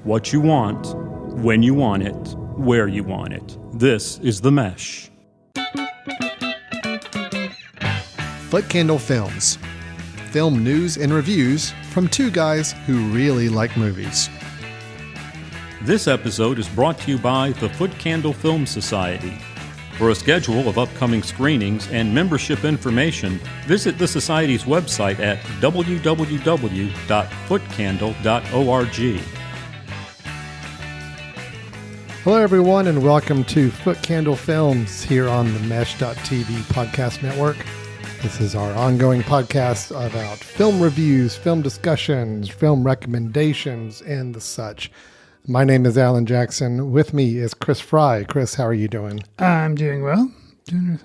What you want, when you want it, where you want it. This is The Mesh. Foot Candle Films. Film news and reviews from two guys who really like movies. This episode is brought to you by the Foot Candle Film Society. For a schedule of upcoming screenings and membership information, visit the Society's website at www.footcandle.org. Hello, everyone, and welcome to Foot Candle Films here on the Mesh.tv podcast network. This is our ongoing podcast about film reviews, film discussions, film recommendations, and the such. My name is Alan Jackson. With me is Chris Fry. Chris, how are you doing? I'm doing well. I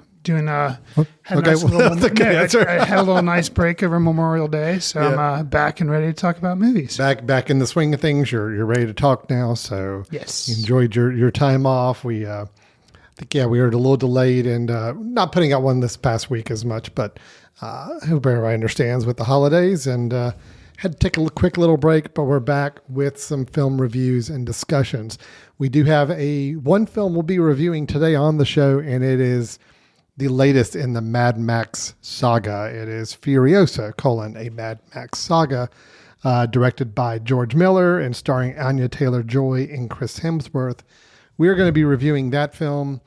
had a little nice break over Memorial Day, so I'm back and ready to talk about movies. Back in the swing of things. You're ready to talk now. So yes, you enjoyed your time off. We we were a little delayed and not putting out one this past week as much, but I hope everybody understands with the holidays and had to take a quick little break, but we're back with some film reviews and discussions. We do have one film we'll be reviewing today on the show, and it is the latest in the Mad Max saga. It is Furiosa, a Mad Max saga, directed by George Miller and starring Anya Taylor-Joy and Chris Hemsworth. We're going to be reviewing that film.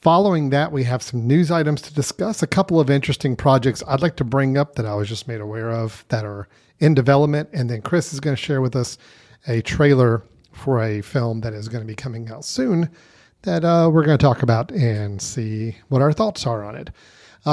Following that, we have some news items to discuss, a couple of interesting projects I'd like to bring up that I was just made aware of that are in development, and then Chris is going to share with us a trailer for a film that is going to be coming out soon that we're going to talk about and see what our thoughts are on it.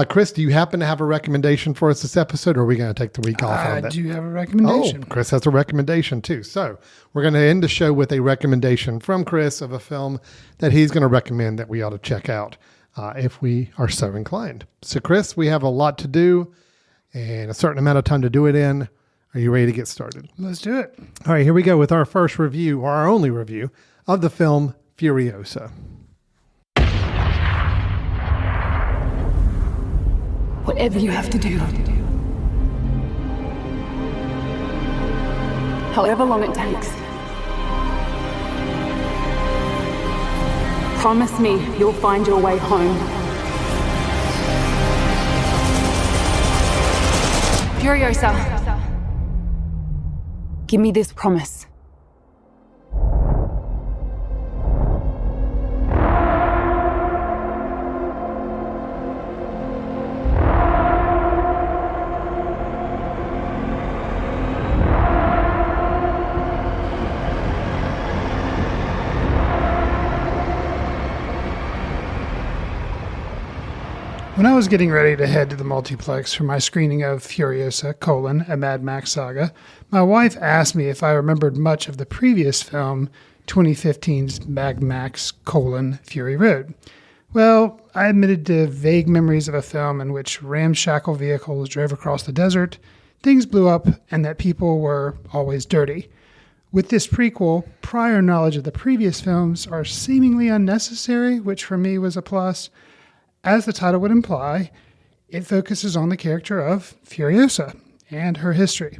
Chris, do you happen to have a recommendation for us this episode, or are we going to take the week off on that? I do have a recommendation. Oh, Chris has a recommendation too. So we're going to end the show with a recommendation from Chris of a film that he's going to recommend that we ought to check out if we are so inclined. So Chris, we have a lot to do and a certain amount of time to do it in. Are you ready to get started? Let's do it. All right, here we go with our first review, or our only review, of the film Furiosa. Whatever you have to do. However long it takes. Promise me you'll find your way home. Furiosa. Give me this promise. When I was getting ready to head to the multiplex for my screening of Furiosa, a Mad Max saga, my wife asked me if I remembered much of the previous film, 2015's Mad Max, Fury Road. Well, I admitted to vague memories of a film in which ramshackle vehicles drove across the desert, things blew up, and that people were always dirty. With this prequel, prior knowledge of the previous films are seemingly unnecessary, which for me was a plus. As the title would imply, it focuses on the character of Furiosa and her history.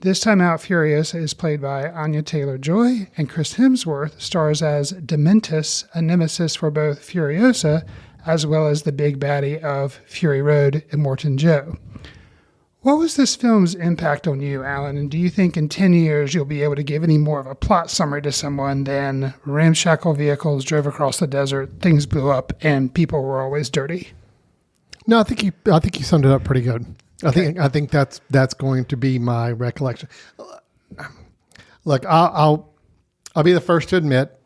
This time out, Furiosa is played by Anya Taylor-Joy, and Chris Hemsworth stars as Dementus, a nemesis for both Furiosa as well as the big baddie of Fury Road, Immortan Joe. What was this film's impact on you, Alan, and do you think in 10 years you'll be able to give any more of a plot summary to someone than ramshackle vehicles drove across the desert, things blew up, and people were always dirty? No, I think you summed it up pretty good. Okay. I think that's going to be my recollection. Look, I'll be the first to admit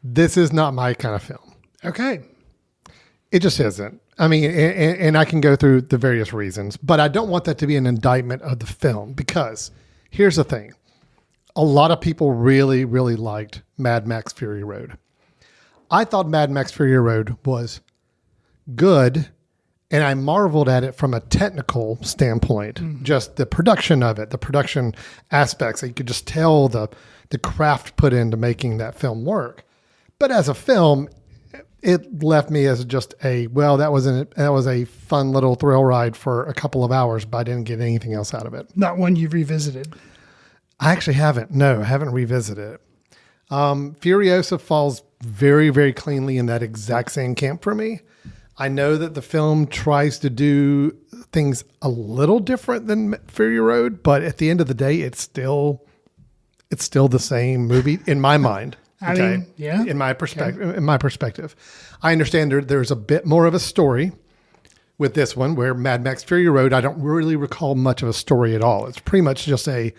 this is not my kind of film. Okay. It just isn't. I mean, and I can go through the various reasons, but I don't want that to be an indictment of the film because here's the thing. A lot of people really, really liked Mad Max Fury Road. I thought Mad Max Fury Road was good, and I marveled at it from a technical standpoint, just the production of it, the production aspects. You could just tell the craft put into making that film work. But as a film, it left me as just that was a fun little thrill ride for a couple of hours, but I didn't get anything else out of it. Not one you've revisited. I actually haven't. No, I haven't revisited it. Furiosa falls very, very cleanly in that exact same camp for me. I know that the film tries to do things a little different than Fury Road, but at the end of the day, it's still the same movie in my mind. I mean, yeah. In my perspective, I understand there's a bit more of a story with this one, where Mad Max Fury Road, I don't really recall much of a story at all. It's pretty much just a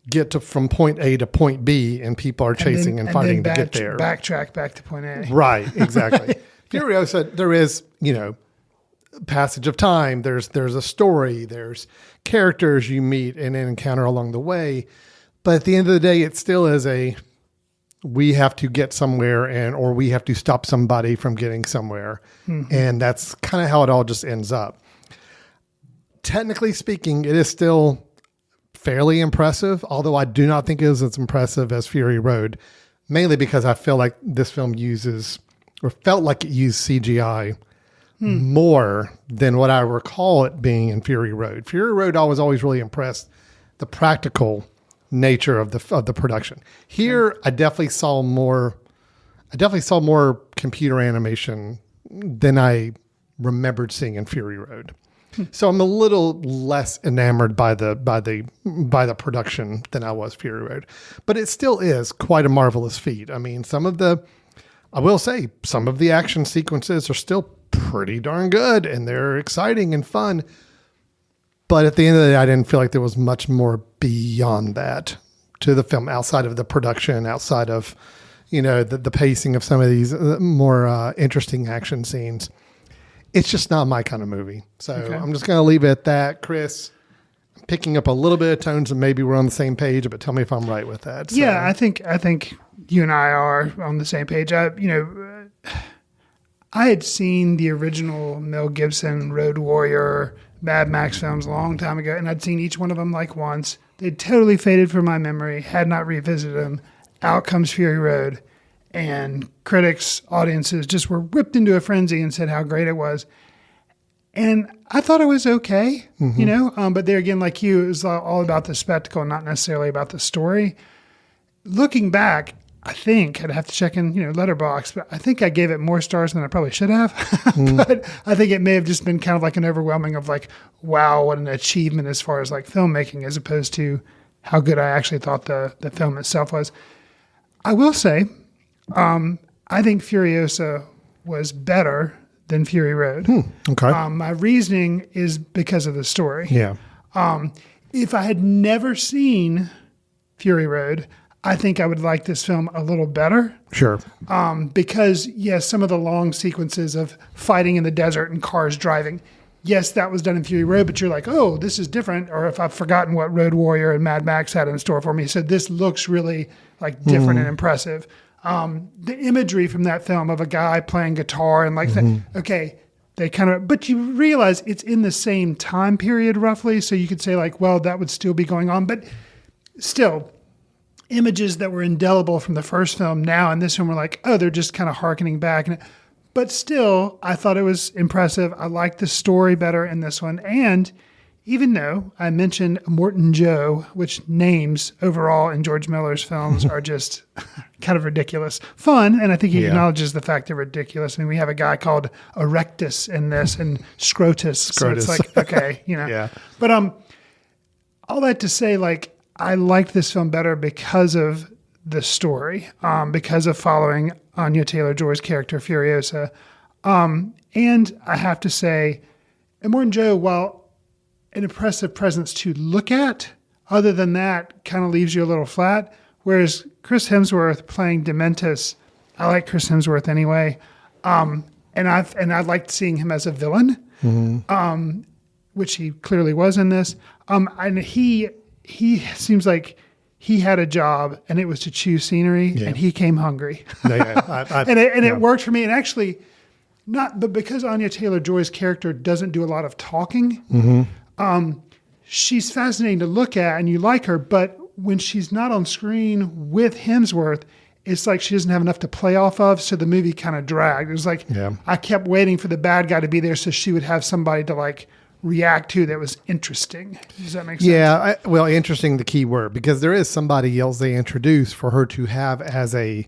get from point A to point B, and people are chasing and fighting to get there. Backtrack back to point A. Right, exactly. Furiosa, there is, passage of time. There's a story. There's characters you meet and encounter along the way. But at the end of the day, it still is we have to get somewhere or we have to stop somebody from getting somewhere. Mm-hmm. And that's kind of how it all just ends up. Technically speaking, it is still fairly impressive, although I do not think it is as impressive as Fury Road, mainly because I feel like this film felt like it used CGI more than what I recall it being in Fury Road. Fury Road, I was always really impressed the practical nature of the production. Here, I definitely saw more computer animation than I remembered seeing in Fury Road. So I'm a little less enamored by the production than I was Fury Road, but it still is quite a marvelous feat. I mean, some of the action sequences are still pretty darn good and they're exciting and fun. But at the end of the day, I didn't feel like there was much more beyond that to the film outside of the production, outside of, the pacing of some of these more interesting action scenes. It's just not my kind of movie. So I'm just going to leave it at that. Chris, I'm picking up a little bit of tones and maybe we're on the same page, but tell me if I'm right with that. So. Yeah, I think you and I are on the same page. I had seen the original Mel Gibson Road Warrior Mad Max films a long time ago, and I'd seen each one of them like once. They'd totally faded from my memory, had not revisited them. Out comes Fury Road. And critics, audiences just were whipped into a frenzy and said how great it was. And I thought it was okay, but there again, like you, it was all about the spectacle, not necessarily about the story. Looking back, I think I'd have to check in, Letterboxd, but I think I gave it more stars than I probably should have. But I think it may have just been kind of like an overwhelming of like, wow, what an achievement as far as like filmmaking, as opposed to how good I actually thought the film itself was. I will say, I think Furiosa was better than Fury Road. Okay. My reasoning is because of the story. Yeah. If I had never seen Fury Road, I think I would like this film a little better. Sure. Because, yes, some of the long sequences of fighting in the desert and cars driving, yes, that was done in Fury Road, but you're like, oh, this is different. Or if I've forgotten what Road Warrior and Mad Max had in store for me, so this looks really like different and impressive. The imagery from that film of a guy playing guitar and like that, okay, they kind of, but you realize it's in the same time period roughly. So you could say like, well, that would still be going on, but still images that were indelible from the first film now in this one were like, oh, they're just kind of hearkening back. But still, I thought it was impressive. I liked the story better in this one. And even though I mentioned Morton Joe, which names overall in George Miller's films are just kind of ridiculous. Fun, and I think he acknowledges the fact they're ridiculous. I mean, we have a guy called Erectus in this and Scrotus. So it's like, okay, Yeah. But all that to say, like, I liked this film better because of the story, because of following Anya Taylor-Joy's character, Furiosa. And I have to say, Morton Joe, while an impressive presence to look at, other than that, kind of leaves you a little flat. Whereas Chris Hemsworth playing Dementus, I like Chris Hemsworth anyway, and I liked seeing him as a villain, which he clearly was in this. And he seems like he had a job, and it was to chew scenery, and he came hungry, it worked for me. And actually, but because Anya Taylor-Joy's character doesn't do a lot of talking. She's fascinating to look at and you like her, but when she's not on screen with Hemsworth, it's like she doesn't have enough to play off of. So the movie kind of dragged. It was like, I kept waiting for the bad guy to be there so she would have somebody to like react to that was interesting. Does that make sense? Yeah, well, interesting, the key word, because there is somebody else they introduce for her to have as a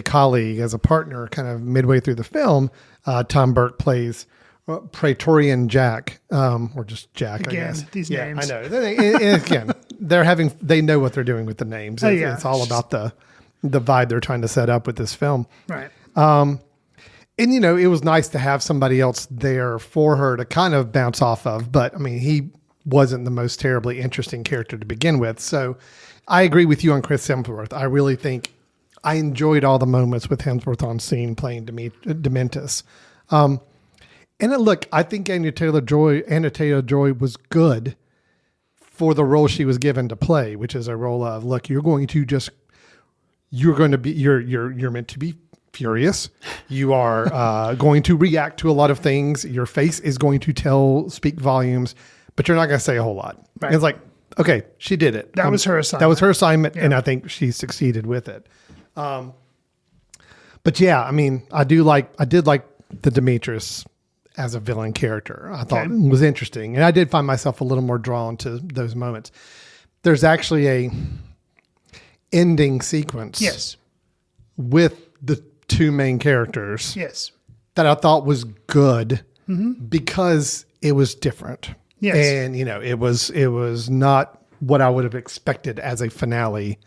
colleague, as a partner, kind of midway through the film. Tom Burke plays Praetorian Jack, or just Jack, Again, I guess. these yeah, names. I know. And again, they know what they're doing with the names. It's all about the vibe they're trying to set up with this film. Right. And, it was nice to have somebody else there for her to kind of bounce off of. But, I mean, he wasn't the most terribly interesting character to begin with. So I agree with you on Chris Hemsworth. I really think I enjoyed all the moments with Hemsworth on scene playing Dementus. And look, I think Anya Taylor-Joy was good for the role she was given to play, which is a role of, look, you're meant to be furious. You are going to react to a lot of things. Your face is going to speak volumes, but you're not going to say a whole lot. Right. It's like, okay, she did it. That was her assignment. That was her assignment, and I think she succeeded with it. But yeah, I mean, I did like the Demetrius as a villain character. I thought it was interesting, and I did find myself a little more drawn to those moments. There's actually a ending sequence. Yes. With the two main characters. Yes. That I thought was good because it was different. Yes. And, it was not what I would have expected as a finale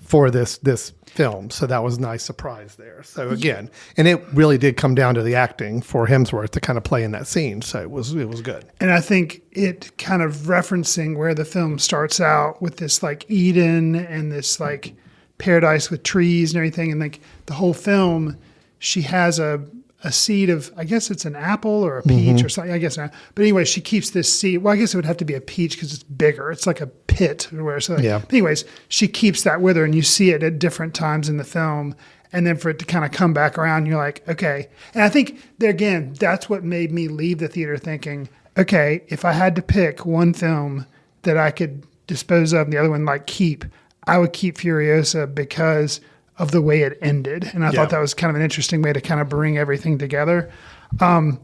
for this film. So that was a nice surprise there. So again, and it really did come down to the acting for Hemsworth to kind of play in that scene. So it was good. And I think it kind of referencing where the film starts out with this like Eden and this like paradise with trees and everything. And like the whole film, she has a seed of, I guess it's an apple or a peach or something. I guess not. But anyway, she keeps this seed. Well, I guess it would have to be a peach because it's bigger. It's like a pit or where. So yeah. But anyways, she keeps that with her and you see it at different times in the film. And then for it to kind of come back around, you're like, okay. And I think there again, that's what made me leave the theater thinking, okay, if I had to pick one film that I could dispose of and the other one like keep, I would keep Furiosa because of the way it ended. And I thought that was kind of an interesting way to kind of bring everything together. I'll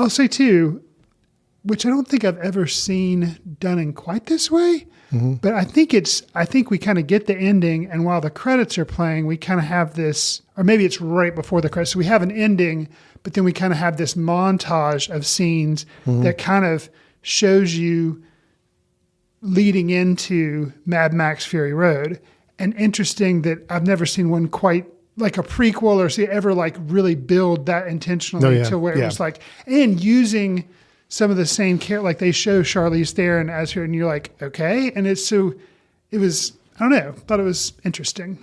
say too, which I don't think I've ever seen done in quite this way, but I think we kind of get the ending, and while the credits are playing, we kind of have this, or maybe it's right before the credits. So we have an ending, but then we kind of have this montage of scenes that kind of shows you leading into Mad Max Fury Road. And interesting that I've never seen one quite like a prequel or see ever like really build that intentionally to where it was like, and using some of the same care, like they show Charlize Theron as her and you're like, okay. And it was, I don't know, thought it was interesting.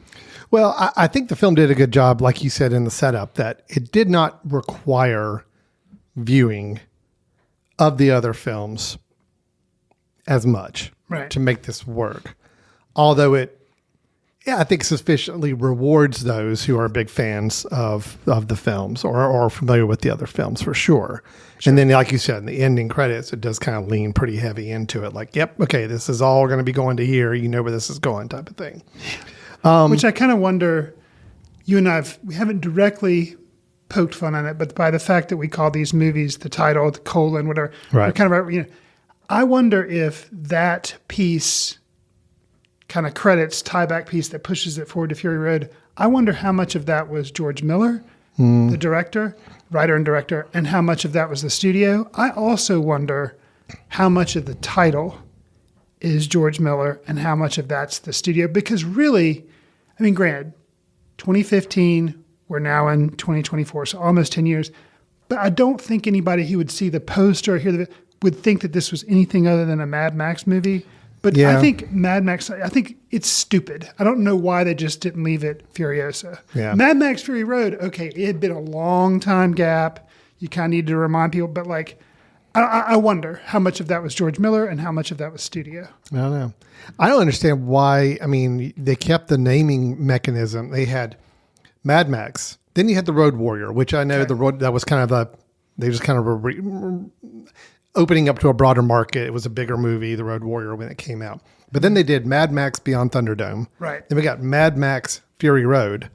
Well, I think the film did a good job, like you said in the setup, that it did not require viewing of the other films as much to make this work. Although I think sufficiently rewards those who are big fans of the films or are familiar with the other films for sure. And then, like you said, in the ending credits, it does kind of lean pretty heavy into it. Like, yep, okay, this is all going to be going to here. You know where this is going type of thing. Which I kind of wonder, you and we haven't directly poked fun on it, but by the fact that we call these movies the title, the colon, whatever, we're kind of, I wonder if that piece kind of credits tie-back piece that pushes it forward to Fury Road. I wonder how much of that was George Miller, the director, writer and director, and how much of that was the studio. I also wonder how much of the title is George Miller and how much of that's the studio. Because really, I mean, granted, 2015, we're now in 2024, so almost 10 years. But I don't think anybody who would see the poster or hear would think that this was anything other than a Mad Max movie. But I think Mad Max, I think it's stupid. I don't know why they just didn't leave it Furiosa. Yeah. Mad Max Fury Road, okay, it had been a long time gap. You kind of need to remind people, but like, I wonder how much of that was George Miller and how much of that was studio. I don't know. I don't understand why. I mean, they kept the naming mechanism. They had Mad Max. Then you had the Road Warrior, which I know that was kind of they just kind of opening up to a broader market. It was a bigger movie, The Road Warrior, when it came out. But then they did Mad Max Beyond Thunderdome. Right. Then we got Mad Max Fury Road.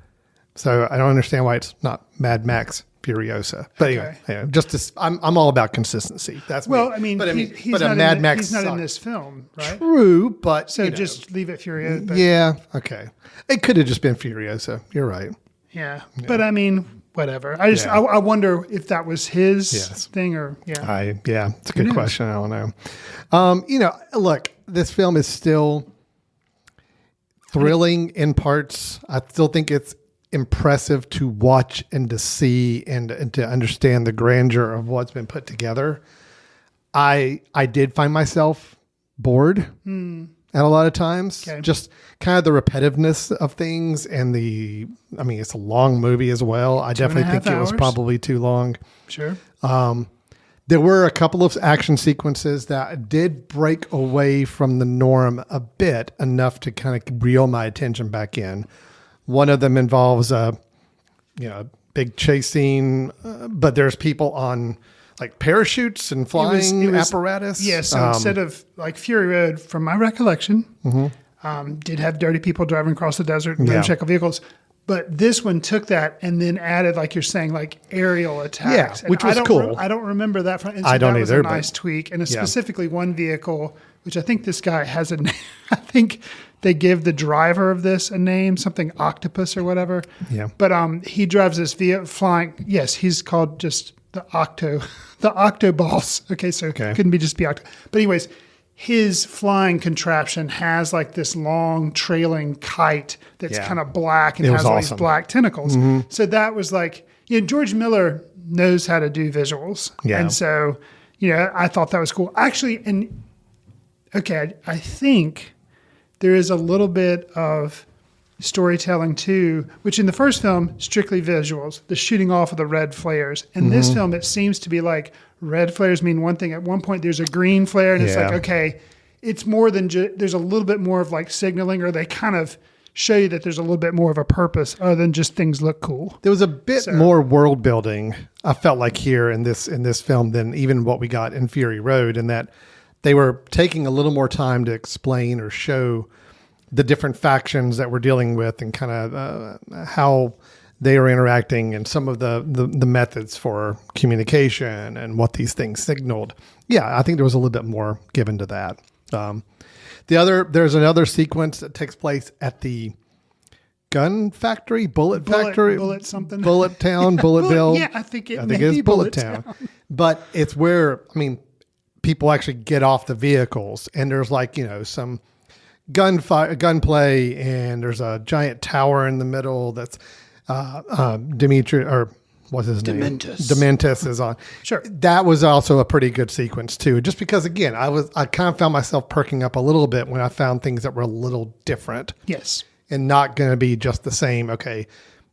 So I don't understand why it's not Mad Max Furiosa. But anyway, I'm all about consistency. That's Well, me. I mean, but he's but not a Mad in, Max. he's not in this film, right? True, but So just leave it Furiosa. But, yeah, okay. It could have just been Furiosa. You're right. yeah. But I mean, whatever. I wonder if that was his thing or It's a good knows? question. I don't know. Look, this film is still thrilling in parts. I still think it's impressive to watch and to see and to understand the grandeur of what's been put together. I did find myself bored at a lot of times. Okay. Just kind of the repetitiveness of things and it's a long movie as well. I definitely think it was hours? probably too long. sure. There were a couple of action sequences that did break away from the norm a bit, enough to kind of reel my attention back in. One of them involves a big chase scene, but there's people on like parachutes and flying apparatus. Yeah, so instead of like Fury Road, from my recollection, did have dirty people driving across the desert in motorcycle vehicles. But this one took that and then added, like you're saying, like aerial attacks. Yeah, which was cool. I don't remember that. And so I don't that was either, a nice tweak. And specifically one vehicle, which I think this guy has a name. I think they give the driver of this a name, something Octopus or whatever. Yeah. But he drives this vehicle flying. Yes, he's called just the Octoballs. Okay, so couldn't be just be Octo. But anyways, his flying contraption has like this long trailing kite that's kind of black and has all these black tentacles. So that was like, George Miller knows how to do visuals. Yeah. And so, I thought that was cool. Actually, I think there is a little bit of storytelling too, which in the first film, strictly visuals, the shooting off of the red flares. In this film, it seems to be like red flares mean one thing. At one point, there's a green flare, and it's like, okay, it's more than there's a little bit more of like signaling, or they kind of show you that there's a little bit more of a purpose other than just things look cool. There was a bit more world building, I felt like, here in this film than even what we got in Fury Road, in that they were taking a little more time to explain or show the different factions that we're dealing with and kind of how they are interacting and some of the methods for communication and what these things signaled. Yeah, I think there was a little bit more given to that. There's another sequence that takes place at the gun factory, bullet factory, bullet something, Bullet Town, Bulletville. Yeah, I think it is Bullet Town. But it's where, people actually get off the vehicles, and there's like, some gunplay, and there's a giant tower in the middle that's Dimitri, or what's his name? Dementis is on. Sure. That was also a pretty good sequence too, just because, again, I kind of found myself perking up a little bit when I found things that were a little different. Yes. And not going to be just the same. Okay,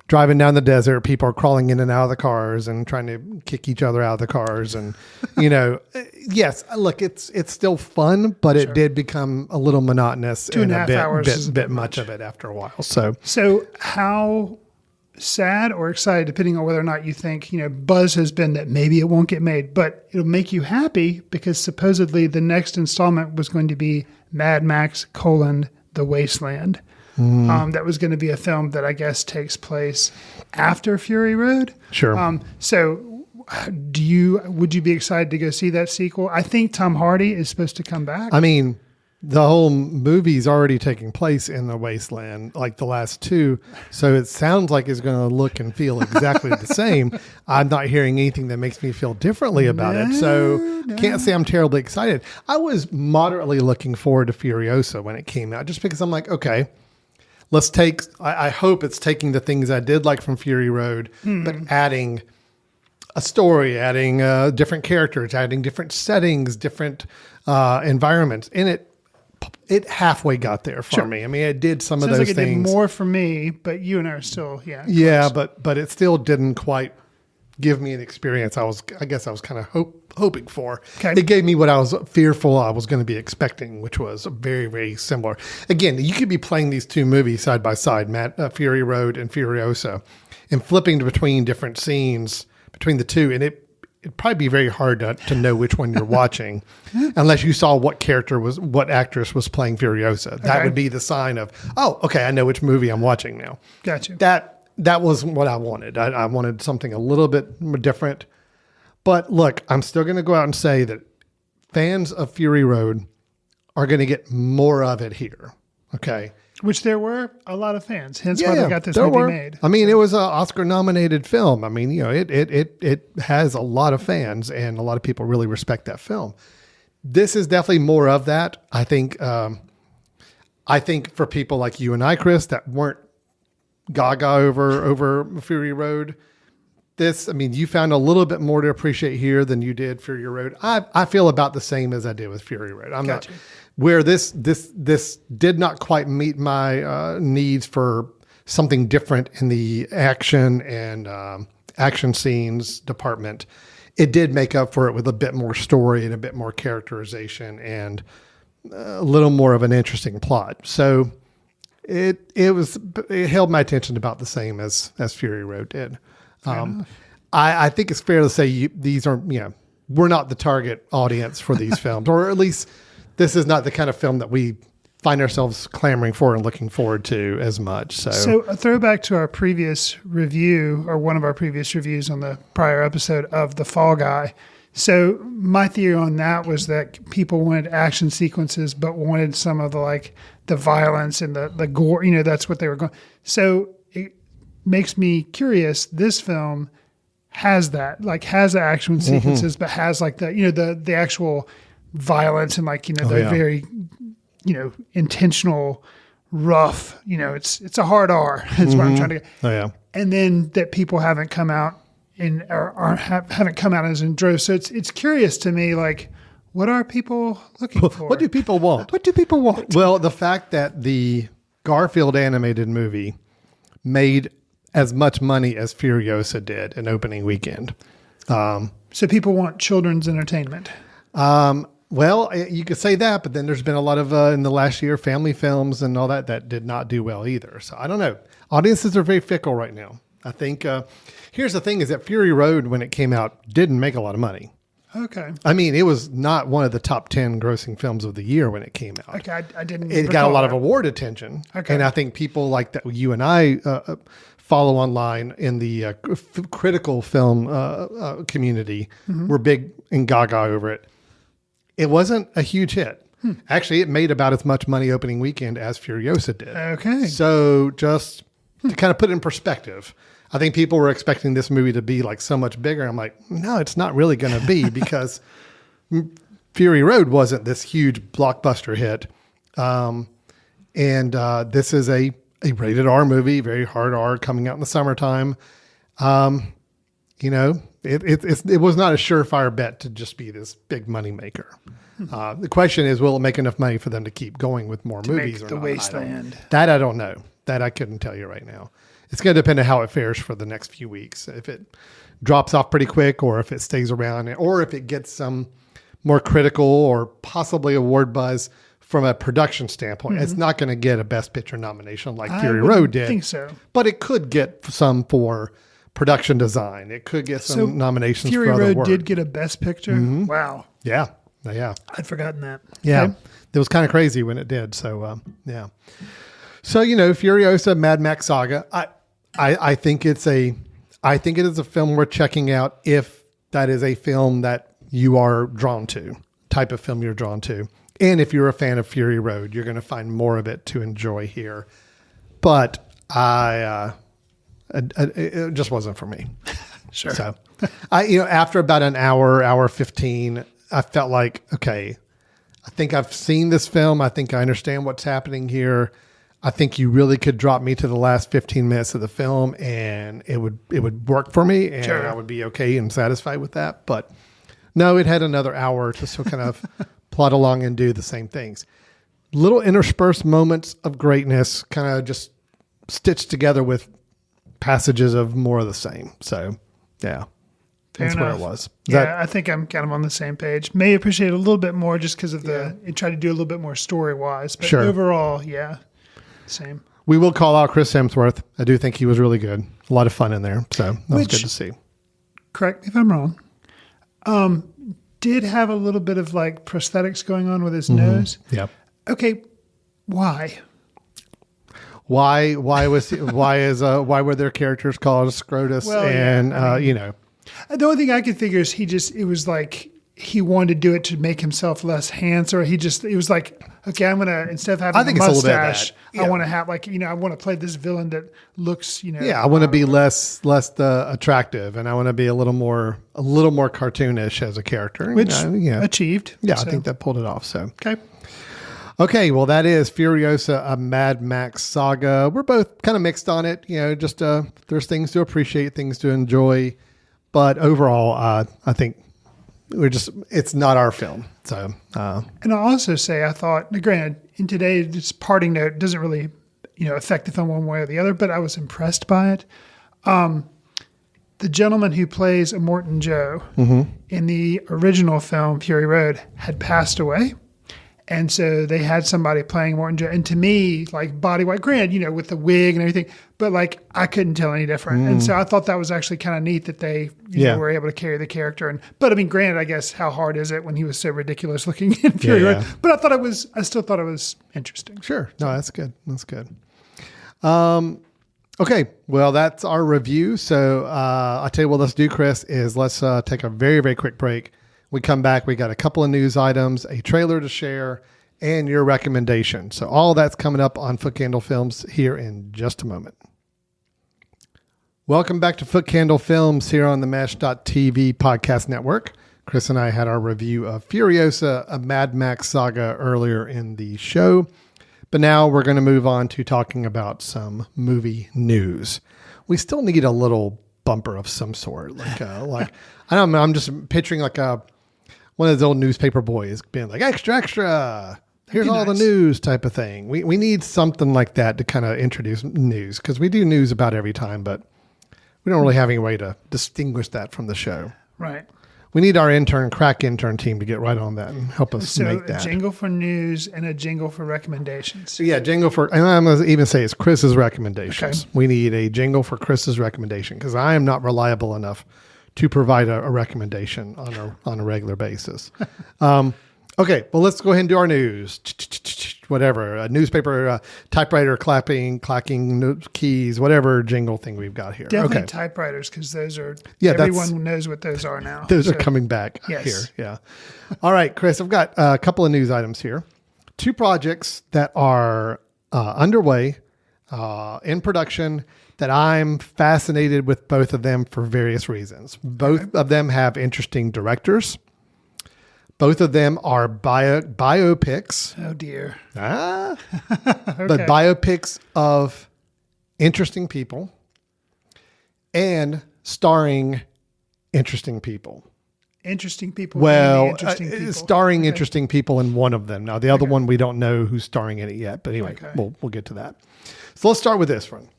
driving down the desert, people are crawling in and out of the cars and trying to kick each other out of the cars. And, yes, look, it's still fun, but it did become a little monotonous 2.5 hours is a bit much of it after a while. So how sad or excited, depending on whether or not you think, buzz has been that maybe it won't get made, but it'll make you happy because supposedly the next installment was going to be Mad Max: The Wasteland. That was going to be a film that I guess takes place after Fury Road. Sure. So would you be excited to go see that sequel? I think Tom Hardy is supposed to come back. The whole movie's already taking place in the wasteland, like the last two. So it sounds like it's going to look and feel exactly the same. I'm not hearing anything that makes me feel differently about it. So can't say I'm terribly excited. I was moderately looking forward to Furiosa when it came out, just because I'm like, okay, I hope it's taking the things I did like from Fury Road, but adding a story, adding different characters, adding different settings, different environments. And it halfway got there for me. It did some of those things. It did more for me, but you and I are still, Yeah, but it still didn't quite give me an experience I guess I was kind of hoping for. Okay. It gave me what I was fearful I was going to be expecting, which was very, very similar. Again, you could be playing these two movies side by side, Fury Road and Furiosa, and flipping between different scenes between the two, and it'd probably be very hard to know which one you're watching unless you saw what actress was playing Furiosa. That would be the sign of, oh, okay, I know which movie I'm watching now. Gotcha. that was what I wanted. I wanted something a little bit more different. But look, I'm still going to go out and say that fans of Fury Road are going to get more of it here. Okay. Which there were a lot of fans. Hence why they got this there movie were. made. I mean, it was an Oscar-nominated film. I mean, it has a lot of fans, and a lot of people really respect that film. This is definitely more of that. I think for people like you and I, Chris, that weren't gaga over Fury Road, you found a little bit more to appreciate here than you did Fury Road. I feel about the same as I did with Fury Road. I'm Gotcha. not where this did not quite meet my needs for something different in the action and action scenes department. It did make up for it with a bit more story and a bit more characterization and a little more of an interesting plot. So it held my attention about the same as Fury Road did. I think it's fair to say these are, we're not the target audience for these films, or at least this is not the kind of film that we find ourselves clamoring for and looking forward to as much. So a throwback to our previous review, or one of our previous reviews on the prior episode of The Fall Guy. So my theory on that was that people wanted action sequences, but wanted some of the violence and the gore. That's what they were going. So it makes me curious. This film has that, has the action sequences, but has the actual violence and very, intentional, rough, it's a hard R. That's what I'm trying to get. Oh yeah. And then that people haven't come out haven't come out as in droves. So it's curious to me, what are people looking for? What do people want? What do people want? Well, the fact that the Garfield animated movie made as much money as Furiosa did in opening weekend. So people want children's entertainment. Well, you could say that, but then there's been a lot of, in the last year, family films and all that did not do well either. So I don't know. Audiences are very fickle right now. I think, here's the thing is that Fury Road, when it came out, didn't make a lot of money. Okay. I mean, it was not one of the top 10 grossing films of the year when it came out. Okay, I didn't. It got a lot of award attention. Okay. And I think people like that, you and I follow online in the critical film community, were big and gaga over it. It wasn't a huge hit. Actually, it made about as much money opening weekend as Furiosa did. Okay. So just to kind of put it in perspective, I think people were expecting this movie to be so much bigger. I'm like, no, it's not really going to be because Fury Road wasn't this huge blockbuster hit. And this is a rated R movie, very hard R, coming out in the summertime. It was not a surefire bet to just be this big money maker. The question is, will it make enough money for them to keep going with more movies? Make or the not? wasteland. That I don't know. That I couldn't tell you right now. It's going to depend on how it fares for the next few weeks. If it drops off pretty quick, or if it stays around, or if it gets some more critical or possibly award buzz from a production standpoint. It's not going to get a Best Picture nomination like Fury Road did. I think so. But it could get some for production design. It could get some nominations Fury for other Road work. did get a Best Picture. Wow. Yeah. I'd forgotten that. Yeah. Okay. It was kind of crazy when it did. So, yeah. So, Furiosa, Mad Max Saga, I think it is a film worth checking out if that is a film that you are drawn to, type of film you're drawn to. And if you're a fan of Fury Road, you're going to find more of it to enjoy here. But it just wasn't for me. Sure. So, after about an hour 15, I felt like, okay, I think I've seen this film. I think I understand what's happening here. I think you really could drop me to the last 15 minutes of the film and it would work for me, and Sure. I would be okay and satisfied with that. But no, it had another hour to still kind of plot along and do the same things. Little interspersed moments of greatness, kind of just stitched together with passages of more of the same. So, yeah, that's where it was. I think I'm kind of on the same page. May appreciate it a little bit more just because of it tried to do a little bit more story-wise. But Sure. Overall, same. We will call out Chris Hemsworth. I do think he was really good. A lot of fun in there. So that was good to see. Correct me if I'm wrong. Did have a little bit of prosthetics going on with his nose. Yep. Okay. Why? Why why were their characters called Scrotus? Well, and yeah, I mean, you know, the only thing I could figure is it was like he wanted to do it to make himself less handsome. It was like, okay, I'm gonna, instead of having I think a it's a little bit of mustache, that. Yeah. I want to have like, I want to play this villain that looks, yeah, I want to be less attractive, and I want to be a little more cartoonish as a character, which yeah, achieved. yeah, So, I think that pulled it off. So okay. well, that is Furiosa, a Mad Max saga. We're both kind of mixed on it, just there's things to appreciate, things to enjoy, but overall, I think it's not our film. So, And I'll also say, I thought, now granted, in today, this parting note doesn't really, affect the film one way or the other, but I was impressed by it. The gentleman who plays Immortan Joe in the original film, Fury Road, had passed away. And so they had somebody playing Immortan Joe. And to me, like body white, granted, with the wig and everything, but like I couldn't tell any different. And so I thought that was actually kind of neat that they were able to carry the character. But I mean, granted, I guess how hard is it when he was so ridiculous looking in Fury Road? But I still thought it was interesting. Sure. No, that's good. That's good. Okay. Well, that's our review. So I'll tell you what let's do, Chris, is let's take a very, very quick break. We come back, we got a couple of news items, a trailer to share, and your recommendation. So all that's coming up on Foot Candle Films here in just a moment. Welcome back to Foot Candle Films here on the Mesh.tv podcast network. Chris and I had our review of Furiosa, a Mad Max saga earlier in the show. But now we're going to move on to talking about some movie news. We still need a little bumper of some sort. Like I don't know, I'm just picturing like one of those old newspaper boys being like, extra, extra, here's all the news type of thing. We need something like that to kind of introduce news, because we do news about every time, but we don't really have any way to distinguish that from the show. Right. We need our crack intern team to get right on that and help us make that. So a jingle for news and a jingle for recommendations. So yeah, jingle for, and I'm going to even say it's Chris's recommendations. Okay. We need a jingle for Chris's recommendation, because I am not reliable enough to provide a recommendation on a regular basis. Okay, well, let's go ahead and do our news. Whatever, a newspaper, typewriter, clacking keys, whatever jingle thing we've got here. Definitely okay. Typewriters, because those are, everyone knows what those are now. Those are coming back here. Yeah. All right, Chris, I've got a couple of news items here. 2 projects that are underway, in production, that I'm fascinated with both of them for various reasons. Both of them have interesting directors. Both of them are biopics. Oh, dear. But biopics of interesting people and starring interesting people. Interesting people. Well, interesting people. Starring interesting people in one of them. Now, the other one, we don't know who's starring in it yet. But anyway, we'll get to that. So let's start with this one.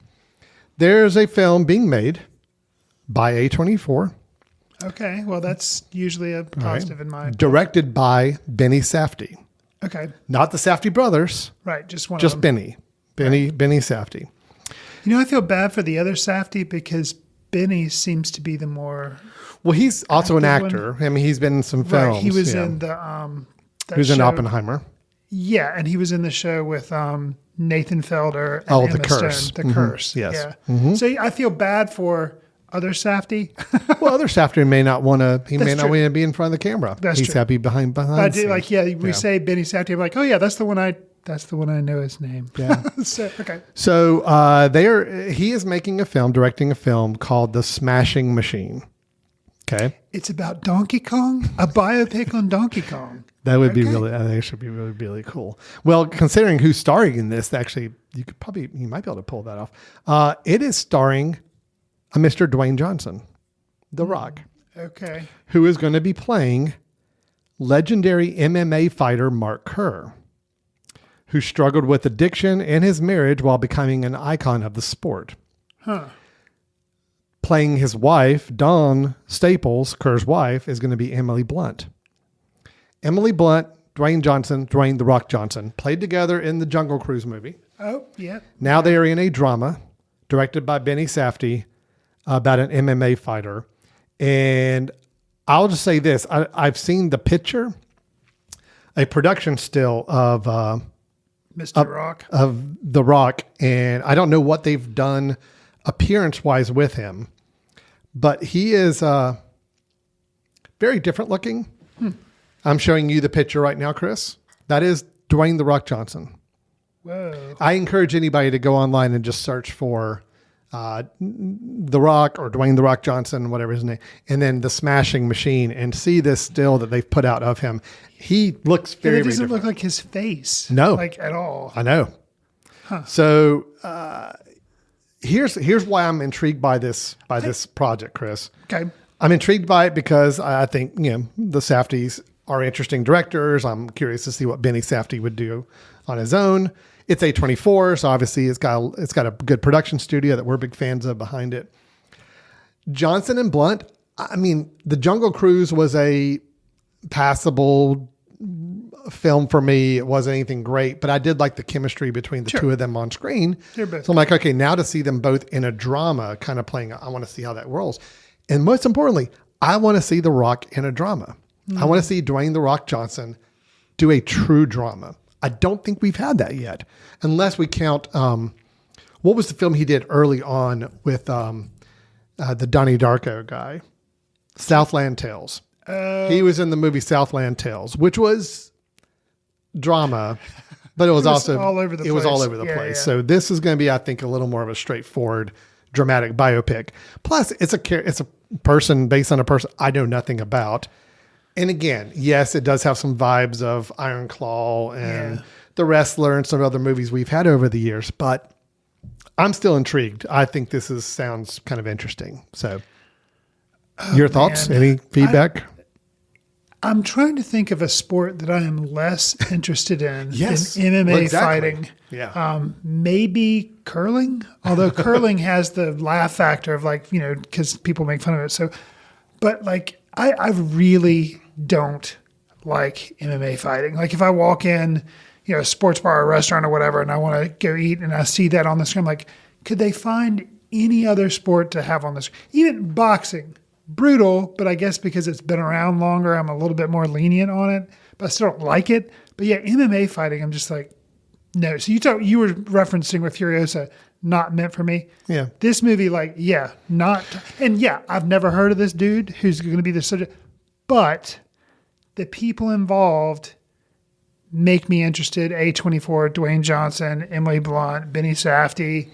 There's a film being made by A24. Okay, well, that's usually a positive in my opinion. Directed by Benny Safdie. Okay. Not the Safdie brothers. Right, just one Just of them. Benny Safdie. I feel bad for the other Safdie, because Benny seems to be the more... Well, he's also an active actor. I mean, he's been in some films. Right, he was in the... he was in Oppenheimer. Yeah, and he was in the show with Nathan Felder and The Emma Curse. Stone. The Curse. Yes. Yeah. Mm-hmm. So I feel bad for other Safdie. Well, other Safdie may not want to. He may not true. want to be in front of the camera. That's He's true. happy behind. I did, we say Benny Safdie. I'm like, oh yeah, that's the one I know his name. Yeah. Okay. So he is making a film, directing a film called The Smashing Machine. Okay. It's about Donkey Kong, a biopic on Donkey Kong. That would be really, I think it should be really, really cool. Well, considering who's starring in this, actually, you might be able to pull that off. It is starring a Mr. Dwayne Johnson, The Rock. Okay. Who is going to be playing legendary MMA fighter Mark Kerr, who struggled with addiction and his marriage while becoming an icon of the sport. Huh. Playing his wife, Dawn Staples, Kerr's wife, is going to be Emily Blunt. Emily Blunt, Dwayne The Rock Johnson, played together in the Jungle Cruise movie. Oh, yeah. Now they are in a drama directed by Benny Safdie about an MMA fighter. And I'll just say this. I've seen the picture, a production still of Mr. Rock. of The Rock, and I don't know what they've done appearance-wise with him, but he is very different looking. I'm showing you the picture right now, Chris. That is Dwayne The Rock Johnson. Whoa. I encourage anybody to go online and just search for The Rock or Dwayne The Rock Johnson, whatever his name, and then the Smashing Machine, and see this still that they've put out of him. He looks But very, it doesn't very look different. like his face. No. Like at all. I know. So here's why I'm intrigued by this project, Chris. Okay. I'm intrigued by it because I think the Safdies are interesting directors. I'm curious to see what Benny Safdie would do on his own. It's A24, so obviously it's got a good production studio that we're big fans of behind it. Johnson and Blunt, I mean, The Jungle Cruise was a passable film for me. It wasn't anything great, but I did like the chemistry between the two of them on screen. They're both So I'm like, okay, now to see them both in a drama kind of playing, I want to see how that rolls. And most importantly, I want to see The Rock in a drama. I want to see Dwayne The Rock Johnson do a true drama. I don't think we've had that yet, unless we count, what was the film he did early on with the Donnie Darko guy? Southland Tales. He was in the movie Southland Tales, which was drama, but it was also all over the it was all place. over the Yeah, place. yeah. So this is going to be, I think, a little more of a straightforward dramatic biopic. Plus, it's a person based on a person I know nothing about. And again, yes, it does have some vibes of Iron Claw and The Wrestler and some other movies we've had over the years, but I'm still intrigued. I think this sounds kind of interesting. So your thoughts? man. Any feedback? I'm trying to think of a sport that I am less interested in Yes. than MMA Well, exactly. fighting. Yeah. Maybe curling, although curling has the laugh factor of because people make fun of it. So, but I really don't like MMA fighting. Like if I walk in, a sports bar or restaurant or whatever, and I want to go eat and I see that on the screen, I'm like, could they find any other sport to have on the screen? Even boxing. Brutal, but I guess because it's been around longer, I'm a little bit more lenient on it, but I still don't like it. But yeah, MMA fighting, I'm just like, no. So you were referencing with Furiosa, not meant for me. Yeah. This movie, not, and yeah, I've never heard of this dude who's going to be the subject, but the people involved make me interested. A24, Dwayne Johnson, Emily Blunt, Benny Safdie.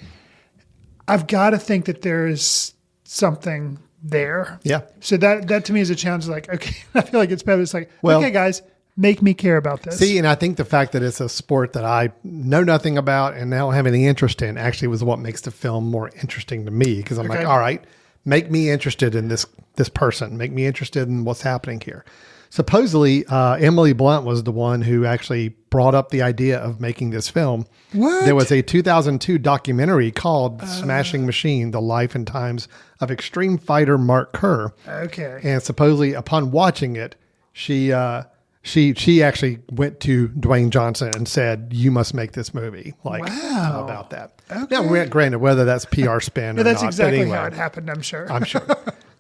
I've got to think that there is something there. Yeah. So that to me is a challenge. Like, okay, I feel like it's better. It's like, Well, okay, guys, make me care about this. See, and I think the fact that it's a sport that I know nothing about and don't have any interest in actually was what makes the film more interesting to me. Because I'm Okay. like, all right, make me interested in this person. Make me interested in what's happening here. Supposedly, Emily Blunt was the one who actually brought up the idea of making this film. What? There was a 2002 documentary called Smashing Machine, The Life and Times of Extreme Fighter Mark Kerr. Okay. And supposedly upon watching it, she actually went to Dwayne Johnson and said, you must make this movie. Wow. About that. Okay. Now, granted, whether that's PR spin No, or that's not, exactly but anyway, how it happened, I'm sure. I'm sure.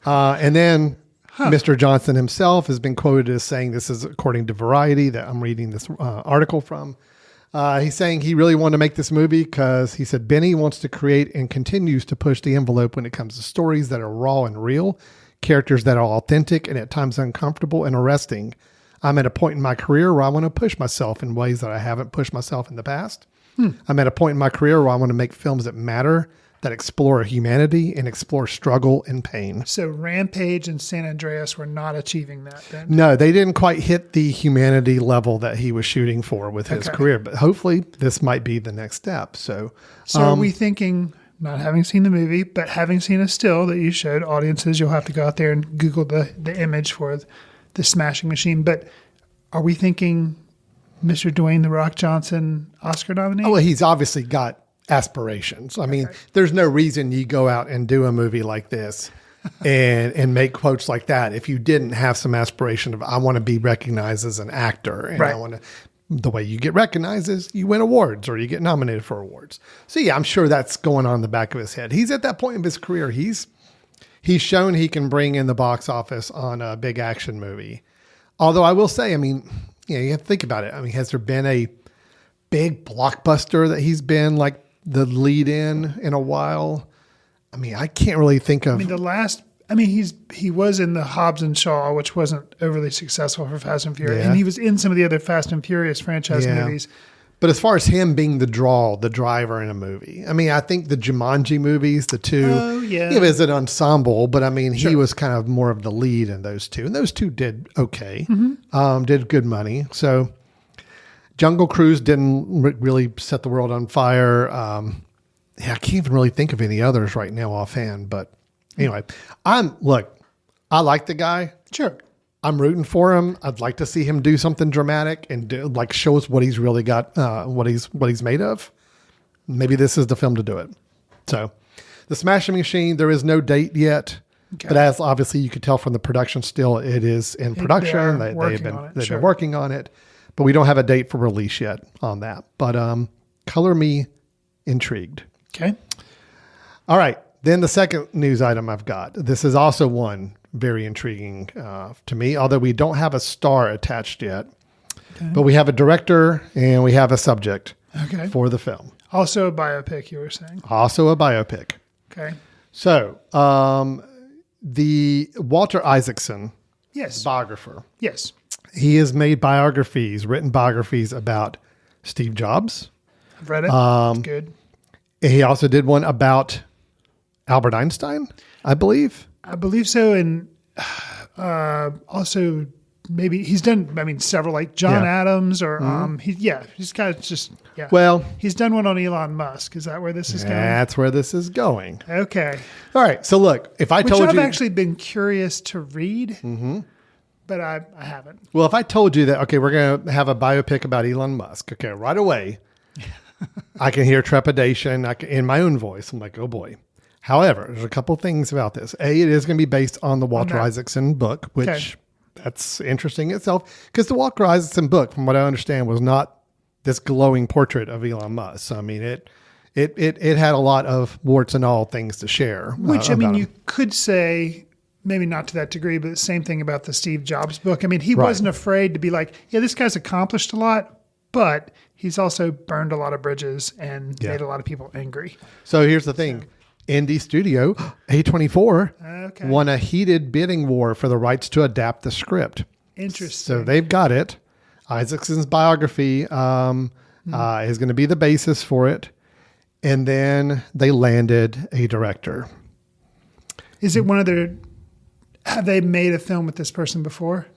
And then Mr. Johnson himself has been quoted as saying, this is according to Variety that I'm reading this article from. He's saying he really wanted to make this movie because he said Benny wants to create and continues to push the envelope when it comes to stories that are raw and real, characters that are authentic and at times uncomfortable and arresting. I'm at a point in my career where I want to push myself in ways that I haven't pushed myself in the past. I'm at a point in my career where I want to make films that matter, that explore humanity and explore struggle and pain. So Rampage and San Andreas were not achieving that then. No, they didn't quite hit the humanity level that he was shooting for with his Okay. career, but hopefully this might be the next step. So, Are we thinking, not having seen the movie, but having seen a still that you showed audiences, you'll have to go out there and Google the image for the Smashing Machine. But are we thinking Mr. Dwayne The Rock Johnson Oscar nominee? well, he's obviously got aspirations. I mean, there's no reason you go out and do a movie like this and make quotes like that if you didn't have some aspiration of, I want to be recognized as an actor. And I Right. want to, the way you get recognized is you win awards or you get nominated for awards. So yeah, I'm sure that's going on in the back of his head. He's at that point in his career. He's shown he can bring in the box office on a big action movie. Although I will say, I mean, you have to think about it. I mean, has there been a big blockbuster that he's been like the lead in a while. I mean, I can't really think of. I mean, he was in the Hobbs and Shaw, which wasn't overly successful for Fast and Furious, Yeah. and he was in some of the other Fast and Furious franchise movies. But as far as him being the driver in a movie, I mean, I think the Jumanji movies, the two, it was an ensemble, but I mean, he was kind of more of the lead in those two. And those two did okay, did good money. So Jungle Cruise didn't really set the world on fire. I can't even really think of any others right now offhand. But anyway, I like the guy. Sure. I'm rooting for him. I'd like to see him do something dramatic and show us what he's really got, what he's made of. Maybe this is the film to do it. So, the Smashing Machine, there is no date yet, but as obviously you could tell from the production still, it is in production. They've been working on it, but we don't have a date for release yet on that. But color me intrigued. Okay. All right. Then the second news item I've got. This is also one very intriguing to me, although we don't have a star attached yet. Okay. But we have a director and we have a subject for the film. Also a biopic, you were saying. Also a biopic. Okay. So the Walter Isaacson biographer. Yes. He has made written biographies about Steve Jobs. I've read it. It's good. He also did one about Albert Einstein, I believe. I believe so. And also maybe he's done, several like John Adams or, he's kind of just, Well, he's done one on Elon Musk. Is that where this is going? That's where this is going. Okay. All right. So look, if I told you. I've actually been curious to read, but I haven't. Well, if I told you that, okay, we're going to have a biopic about Elon Musk. Okay. Right away, I can hear trepidation in my own voice. I'm like, oh boy. However, there's a couple things about this. A, it is going to be based on the Walter Isaacson book, which that's interesting itself. Because the Walter Isaacson book, from what I understand, was not this glowing portrait of Elon Musk. So, I mean, it had a lot of warts and all things to share. Which, you could say, maybe not to that degree, but the same thing about the Steve Jobs book. I mean, he wasn't afraid to be like, this guy's accomplished a lot, but he's also burned a lot of bridges and made a lot of people angry. So here's the thing. Indie studio, A24, won a heated bidding war for the rights to adapt the script. Interesting. So they've got it. Isaacson's biography is going to be the basis for it. And then they landed a director. Is it have they made a film with this person before?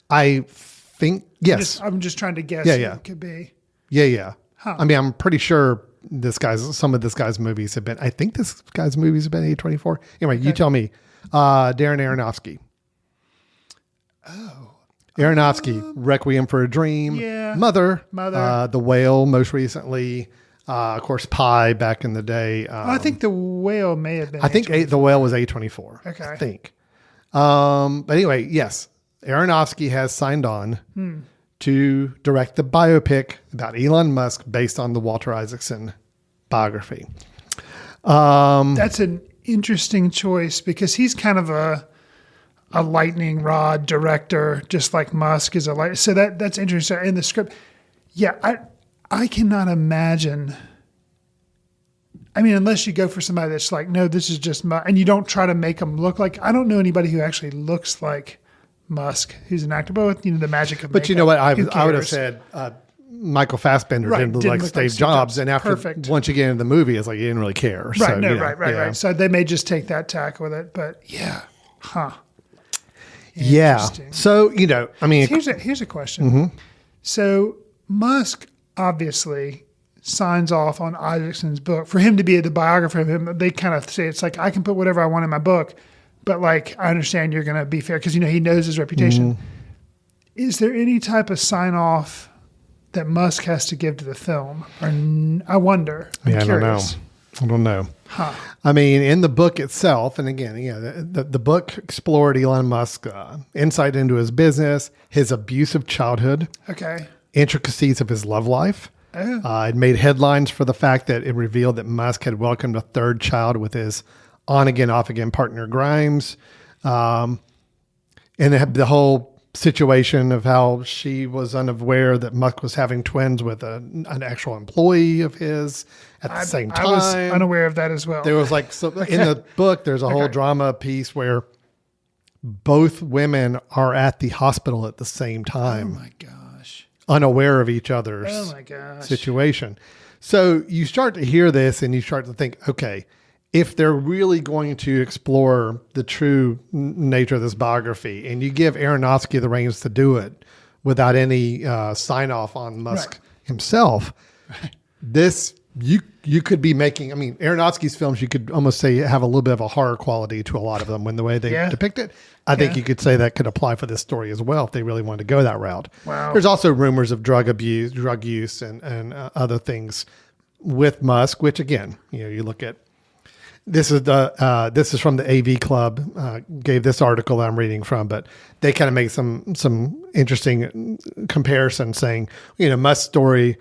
I think, yes. I'm just trying to guess who it could be. Yeah. Huh. I mean, I'm pretty sure some of this guy's movies have been, I think this guy's movies have been A24. Anyway, you tell me. Darren Aronofsky. Oh. Aronofsky, Requiem for a Dream. Yeah. Mother. Mother. The Whale, most recently. Of course, Pi back in the day. I think The Whale may have been. I think The Whale was A24. Okay. I think. But anyway, yes. Aronofsky has signed on to direct the biopic about Elon Musk based on the Walter Isaacson biography. That's an interesting choice because he's kind of a lightning rod director, just like Musk is so that's interesting. In the script, I cannot imagine. I mean, unless you go for somebody that's like, no, this is just Musk, and you don't try to make them look like. I don't know anybody who actually looks like Musk, who's an actor, but with the magic of. But you know what? I would have said Michael Fassbender didn't look like Steve Jobs, and after once you get into the movie, it's like you didn't really care. Right, right. So they may just take that tack with it, but Yeah. So I mean, here's a question. So Musk obviously signs off on Isaacson's book for him to be the biographer of him. They kind of say it's like I can put whatever I want in my book. But I understand you're going to be fair because, he knows his reputation. Is there any type of sign off that Musk has to give to the film? Or I wonder. I'm curious. I don't know. Huh. I mean, in the book itself, and again, the book explored Elon Musk's insight into his business, his abusive childhood, intricacies of his love life. It made headlines for the fact that it revealed that Musk had welcomed a third child with his on-again, off-again partner Grimes. And the whole situation of how she was unaware that Musk was having twins with an actual employee of his at the same time. I was unaware of that as well. There was like, so in the book, there's a whole drama piece where both women are at the hospital at the same time. Oh my gosh. Unaware of each other's situation. So you start to hear this and you start to think, okay, if they're really going to explore the true nature of this biography and you give Aronofsky the reins to do it without any sign off on Musk himself, this, you could be making, I mean, Aronofsky's films, you could almost say have a little bit of a horror quality to a lot of them when the way they depict it. I think you could say that could apply for this story as well if they really wanted to go that route. Wow. There's also rumors of drug use and other things with Musk, which again, you look at, this is from the AV Club, gave this article that I'm reading from, but they kind of make some interesting comparisons saying, Musk's story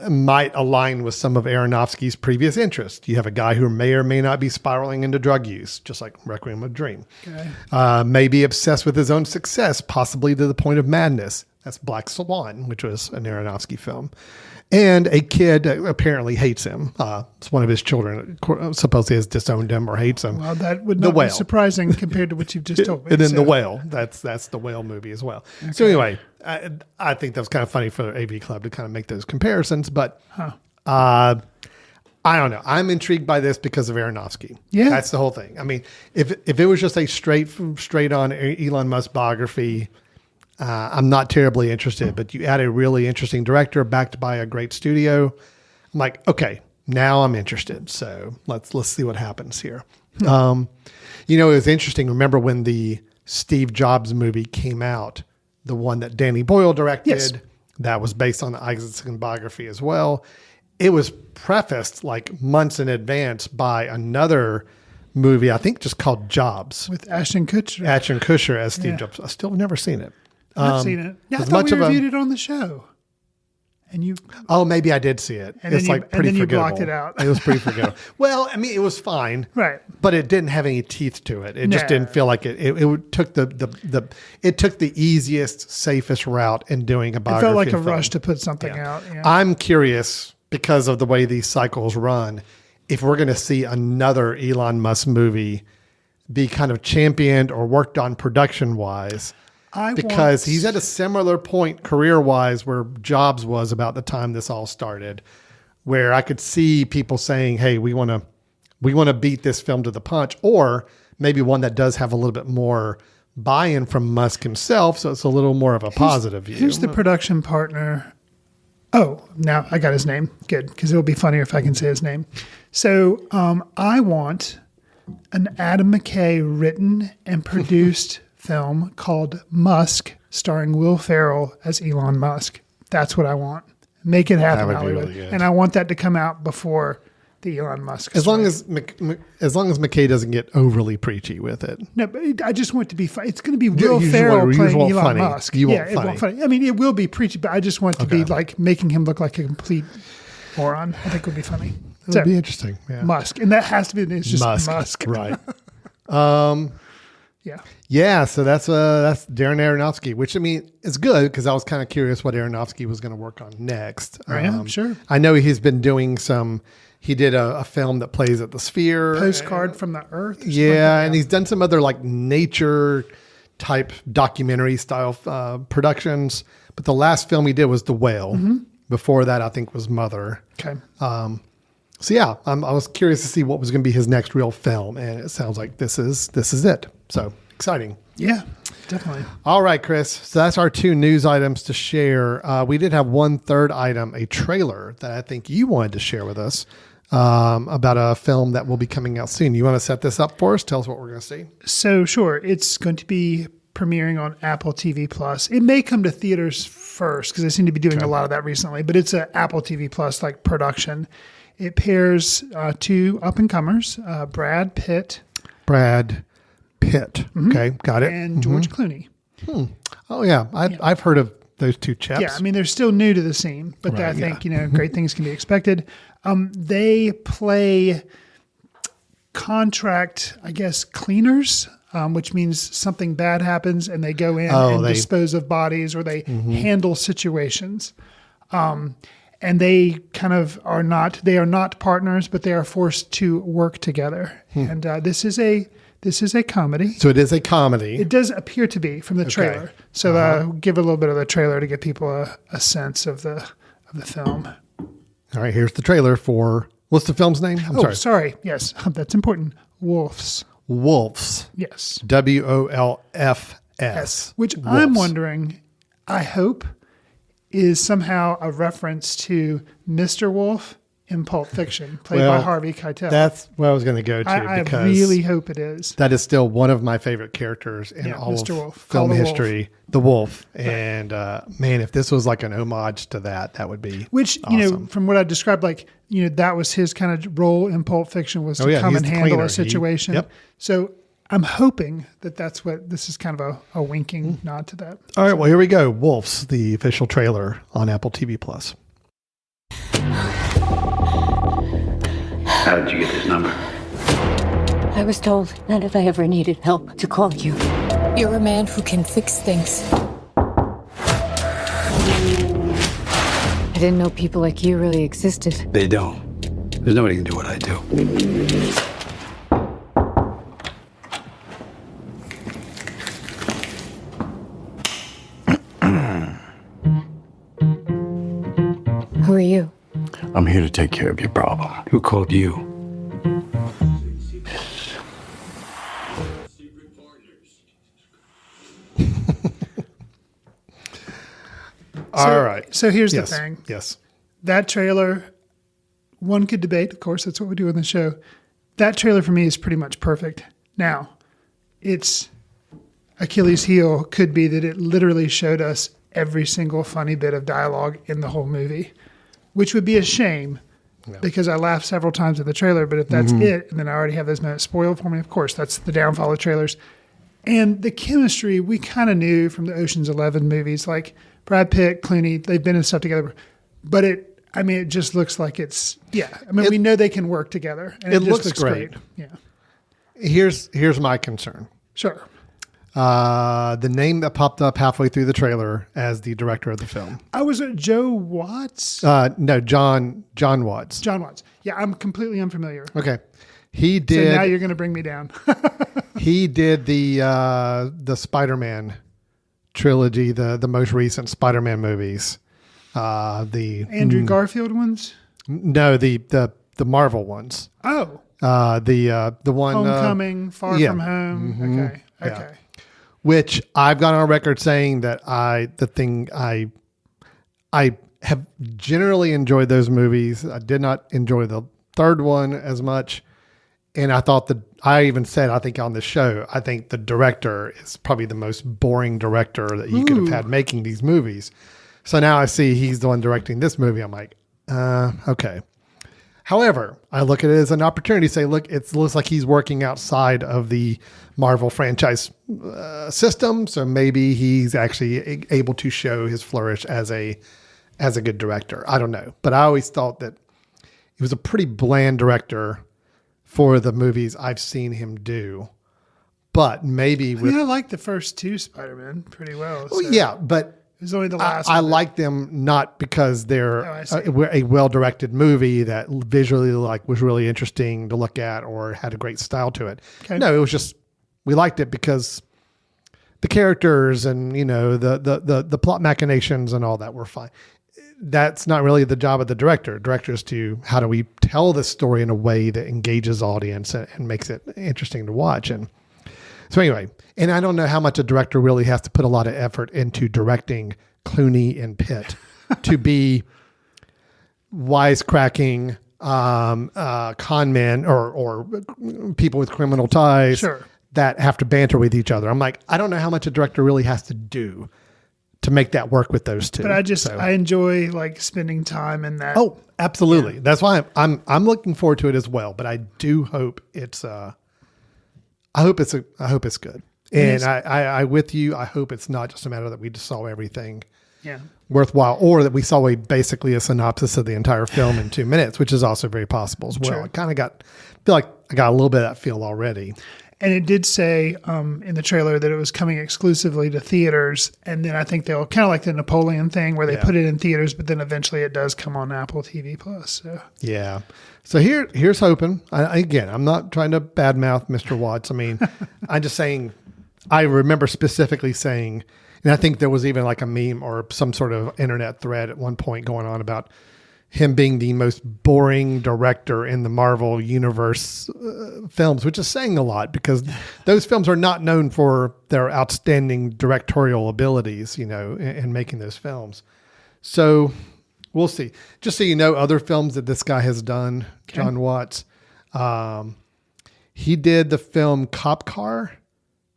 might align with some of Aronofsky's previous interests. You have a guy who may or may not be spiraling into drug use, just like Requiem of a Dream. Okay. May be obsessed with his own success, possibly to the point of madness. That's Black Swan, which was an Aronofsky film. And a kid apparently hates him. It's one of his children supposedly has disowned him or hates him. Well, that would not be surprising compared to what you've just told me. And then The Whale. That's the Whale movie as well. Okay. So anyway, I think that was kind of funny for the AV Club to kind of make those comparisons. But I don't know. I'm intrigued by this because of Aronofsky. Yeah. That's the whole thing. I mean, if it was just a straight on Elon Musk biography, I'm not terribly interested, but you add a really interesting director backed by a great studio. I'm like, okay, now I'm interested. So let's see what happens here. It was interesting. Remember when the Steve Jobs movie came out, the one that Danny Boyle directed, that was based on the Isaacson biography as well. It was prefaced like months in advance by another movie, I think just called Jobs. With Ashton Kutcher. Ashton Kutcher as Steve Jobs. I still have never seen it. I've seen it. Yeah, I thought we reviewed it on the show. And you... Oh, maybe I did see it. It's like pretty forgettable. You blocked it out. It was pretty forgettable. Well, I mean, it was fine. Right. But it didn't have any teeth to it. It just didn't feel like it. It took it took the easiest, safest route in doing a biography. It felt like a rush to put something out. Yeah. I'm curious, because of the way these cycles run, if we're going to see another Elon Musk movie be kind of championed or worked on production-wise. Because he's at a similar point career-wise where Jobs was about the time this all started, where I could see people saying, hey, we want to beat this film to the punch, or maybe one that does have a little bit more buy-in from Musk himself, so it's a little more of a positive view. Who's the production partner? Oh, now I got his name. Good, because it'll be funnier if I can say his name. So I want an Adam McKay written and produced film called Musk, starring Will Ferrell as Elon Musk. That's what I want. Make it happen, Hollywood. Really good. And I want that to come out before the Elon Musk. As long as McKay doesn't get overly preachy with it. No, but I just want it to be fun. It's going to be Will Ferrell playing Elon Musk. It won't funny. I mean, it will be preachy, but I just want it to be like making him look like a complete moron. I think it would be funny. It would be interesting. Yeah. Musk, and that has to be. It's just Musk. Right. Yeah. So that's Darren Aronofsky, which I mean is good because I was kind of curious what Aronofsky was going to work on next. Sure. I know he's been doing some. He did a film that plays at the Sphere, Postcard from the Earth. And he's done some other like nature type documentary style productions. But the last film he did was The Whale. Mm-hmm. Before that, I think was Mother. Okay. So yeah, I was curious to see what was going to be his next real film, and it sounds like this is it. So exciting. Yeah, definitely. All right, Chris. So that's our 2 news items to share. We did have one third item, a trailer that I think you wanted to share with us about a film that will be coming out soon. You want to set this up for us? Tell us what we're going to see. So sure, it's going to be premiering on Apple TV Plus. It may come to theaters first because they seem to be doing a lot of that recently, but it's an Apple TV Plus like production. It pairs 2 up-and-comers, Brad Pitt. Mm-hmm. Okay, got it. And George Clooney. Oh, yeah. I've heard of those 2 chaps. Yeah, I mean, they're still new to the scene, but I think, great things can be expected. They play contract, I guess, cleaners which means something bad happens and they go in and dispose of bodies, or they handle situations. And they kind of are not partners, but they are forced to work together. And this is a comedy. So it is a comedy. It does appear to be from the trailer. So give a little bit of the trailer to give people a sense of the film. All right, here's the trailer for, what's the film's name? I'm sorry. Yes, that's important. Wolves. Yes. WOLFS. Which Wolves. I'm wondering, I hope, is somehow a reference to Mr. Wolf in Pulp Fiction, played by Harvey Keitel. That's what I was going to go to. I because really hope it is. That is still one of my favorite characters in all Mr. of Wolf. film Call the history. The Wolf. And man, if this was like an homage to that, that would be awesome. From what I described, that was his kind of role in Pulp Fiction, was to come and handle a situation. So I'm hoping that's what this is, kind of a winking nod to that. All right, well, here we go. Wolves, the official trailer on Apple TV+. How did you get this number? I was told that if I ever needed help, to call you. You're a man who can fix things. I didn't know people like you really existed. They don't. There's nobody can do what I do. Who are you? I'm here to take care of your problem. Who called you? All right. So here's the thing. Yes. That trailer, one could debate, of course, that's what we do on the show. That trailer for me is pretty much perfect. Now, its Achilles heel could be that it literally showed us every single funny bit of dialogue in the whole movie, which would be a shame because I laughed several times at the trailer. But if that's it, and then I already have those minutes spoiled for me, of course, that's the downfall of trailers. And the chemistry we kind of knew from the Ocean's 11 movies, like Brad Pitt, Clooney, they've been in stuff together. But it just looks like it's, we know they can work together. And it just looks great. Yeah. Here's my concern. Sure. The name that popped up halfway through the trailer as the director of the film. Was it Joe Watts? No, John Watts. John Watts. Yeah, I'm completely unfamiliar. Okay. He did. So now you're going to bring me down. He did the Spider-Man trilogy, the most recent Spider-Man movies. The Andrew Garfield ones? No, the Marvel ones. Oh. The one Homecoming, Far From Home. Mm-hmm. Okay. Yeah. Which I've gone on record saying that I have generally enjoyed those movies. I did not enjoy the third one as much. And I thought I even said, I think on the show, I think the director is probably the most boring director that you could have had making these movies. So now I see he's the one directing this movie. I'm like, okay. However, I look at it as an opportunity to say, look, it looks like he's working outside of the Marvel franchise system. So maybe he's actually able to show his flourish as a good director. I don't know. But I always thought that he was a pretty bland director for the movies I've seen him do. But maybe I like the first two Spider-Man pretty well. So. Yeah, but it was only the last I like them not because they're a well-directed movie that visually was really interesting to look at or had a great style to it. Okay. No, it was just, we liked it because the characters and, the plot machinations and all that were fine. That's not really the job of the director. Director is to, how do we tell this story in a way that engages audience and makes it interesting to watch? And so anyway, and I don't know how much a director really has to put a lot of effort into directing Clooney and Pitt to be wisecracking con men or people with criminal ties that have to banter with each other. I'm like, I don't know how much a director really has to do to make that work with those two. But I enjoy spending time in that. Oh, absolutely. Yeah. That's why I'm looking forward to it as well. But I do hope it's I hope it's good. And I with you, I hope it's not just a matter that we just saw everything worthwhile, or that we saw basically a synopsis of the entire film in 2 minutes, which is also very possible as well. True. I feel like I got a little bit of that feel already. And it did say in the trailer that it was coming exclusively to theaters. And then I think they'll kind of like the Napoleon thing where they put it in theaters, but then eventually it does come on Apple TV Plus. So. Yeah. So here's hoping. Again, I'm not trying to badmouth Mr. Watts. I mean, I'm just saying, I remember specifically saying, and I think there was even like a meme or some sort of internet thread at one point going on about him being the most boring director in the Marvel Universe films, which is saying a lot because those films are not known for their outstanding directorial abilities, in making those films. So we'll see. Just so you know, other films that this guy has done, John Watts, he did the film Cop Car,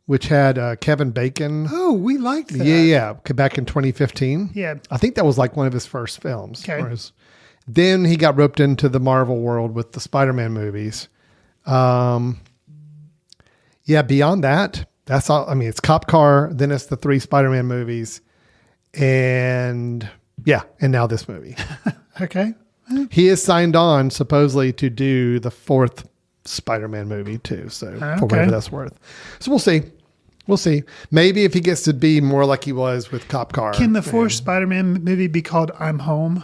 which had Kevin Bacon. Oh, we liked that. Yeah. Back in 2015. Yeah. I think that was like one of his first films. Okay. Then he got roped into the Marvel world with the Spider-Man movies. Beyond that, that's all. I mean, it's Cop Car, then it's the 3 Spider-Man movies, and now this movie. Okay. He is signed on supposedly to do the 4th Spider-Man movie too. So for whatever that's worth. So we'll see. We'll see. Maybe if he gets to be more like he was with Cop Car. Can the 4th Spider-Man movie be called I'm Home?